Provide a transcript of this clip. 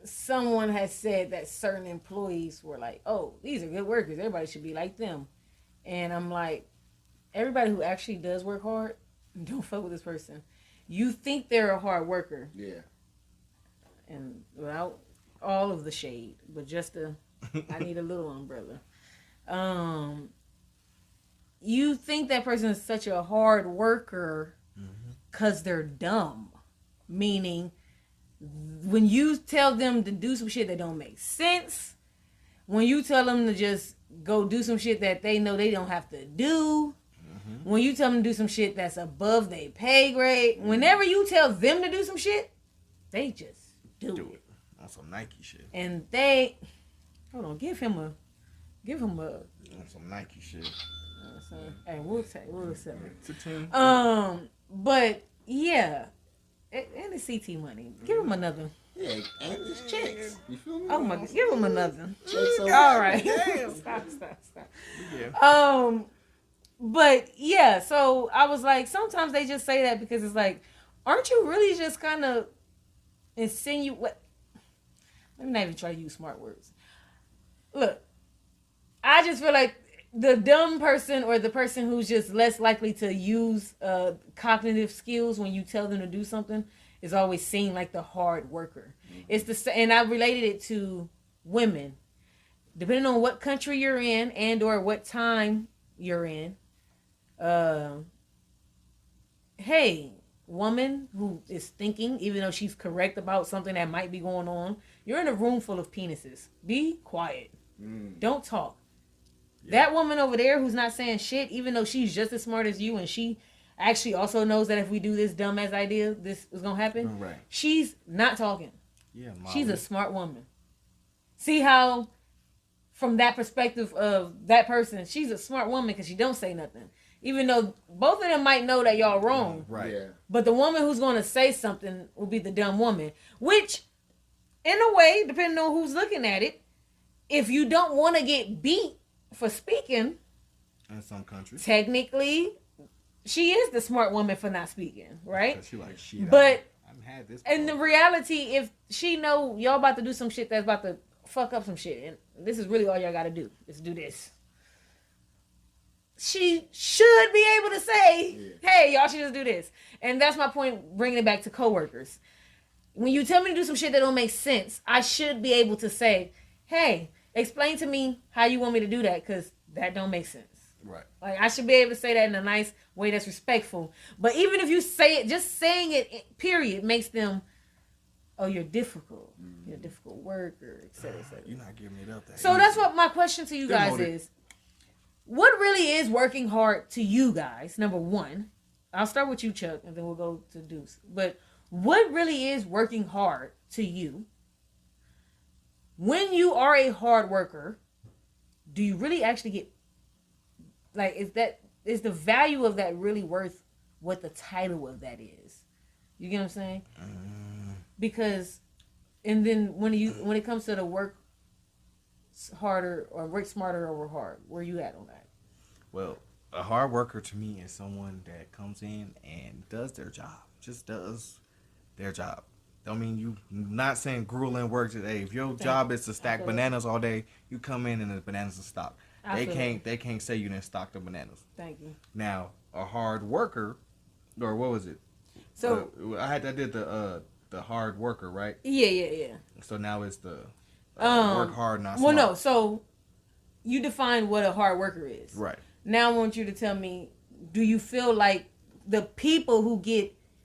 someone has said that certain employees were like, oh, these are good workers. Everybody should be like them. And I'm like, everybody who actually does work hard, don't fuck with this person. You think they're a hard worker. Yeah. And without all of the shade, but just I need a little umbrella. You think that person is such a hard worker because they're dumb. Meaning, when you tell them to do some shit that don't make sense, when you tell them to just go do some shit that they know they don't have to do, when you tell them to do some shit that's above their pay grade, whenever you tell them to do some shit, they just do it. On some Nike shit. And they, hold on, give him a. On some Nike shit. Hey, we'll sell it. It's a team. But yeah, and the CT money. Give him another. Yeah, and it's checks. You feel me? Oh my, give him another. Checks over. All right. Stop. Yeah. But yeah, so I was like, sometimes they just say that because it's like, aren't you really just kind of insinuate? Let me not even try to use smart words. Look, I just feel like the dumb person or the person who's just less likely to use cognitive skills when you tell them to do something is always seen like the hard worker. It's and I related it to women. Depending on what country you're in and or what time you're in, hey, woman who is thinking, even though she's correct about something that might be going on, you're in a room full of penises. Be quiet. Don't talk. Yeah. That woman over there who's not saying shit, even though she's just as smart as you, and she actually also knows that if we do this dumbass idea, this is gonna happen. Right. She's not talking. Yeah, she's a smart woman. See how, from that perspective of that person, she's a smart woman because she don't say nothing. Even though both of them might know that y'all wrong. Right. Yeah. But the woman who's going to say something will be the dumb woman. Which, in a way, depending on who's looking at it, if you don't want to get beat for speaking, in some countries, technically, she is the smart woman for not speaking, right? She like shit. But I've had this. In the reality, if she know y'all about to do some shit that's about to fuck up some shit, and this is really all y'all got to do is do this. She should be able to say, hey, y'all should just do this. And that's my point, bringing it back to coworkers. When you tell me to do some shit that don't make sense, I should be able to say, hey, explain to me how you want me to do that, because that don't make sense. Right. Like, I should be able to say that in a nice way that's respectful. But even if you say it, just saying it, period, makes them, oh, you're difficult. You're a difficult worker, et cetera, et cetera. You're not giving it up that So easy. that's what my question to you guys is. What really is working hard to you guys? Number one. I'll start with you, Chuck, and then we'll go to Deuce. But what really is working hard to you? When you are a hard worker, do you really actually get, like, is the value of that really worth what the title of that is? You get what I'm saying? Because, and then when it comes to the work harder or work smarter over hard, where you at on that? Well, a hard worker to me is someone that comes in and does their job. Just does their job. Don't mean you not saying grueling work today. If your job is to stack bananas all day, you come in and the bananas are stocked. They can't say you didn't stock the bananas. Thank you. Now, a hard worker, or what was it? So I did the hard worker, right? Yeah. So now it's the work hard, not smart. Well, no. So you define what a hard worker is, right? Now I want you to tell me: do you feel like the people who get